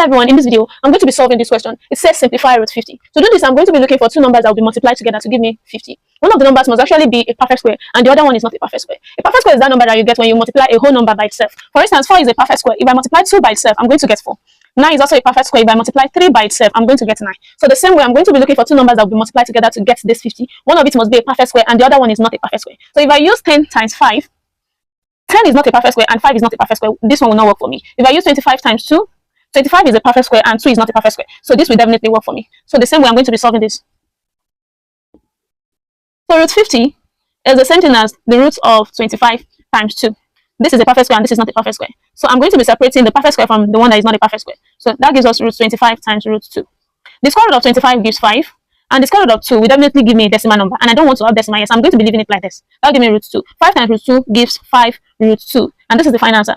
Hi everyone, in this video, I'm going to be solving this question. It says simplify root 50. To do this, I'm going to be looking for two numbers that will be multiplied together to give me 50. One of the numbers must actually be a perfect square, and the other one is not a perfect square. A perfect square is that number that you get when you multiply a whole number by itself. For instance, 4 is a perfect square. If I multiply 2 by itself, I'm going to get 4. 9 is also a perfect square. If I multiply 3 by itself, I'm going to get 9. So the same way, I'm going to be looking for two numbers that will be multiplied together to get this 50. One of it must be a perfect square, and the other one is not a perfect square. So if I use 10 times 5, 10 is not a perfect square, and 5 is not a perfect square. This one will not work for me. If I use 25 times 2, 25 is a perfect square and 2 is not a perfect square. So this will definitely work for me. So the same way I'm going to be solving this. So root 50 is the same thing as the root of 25 times 2. This is a perfect square and this is not a perfect square. So I'm going to be separating the perfect square from the one that is not a perfect square. So that gives us root 25 times root 2. The square root of 25 gives 5. And the square root of 2 will definitely give me a decimal number. And I don't want to have decimal here, so I'm going to be leaving it like this. That'll give me root 2. 5 times root 2 gives 5 root 2. And this is the final answer.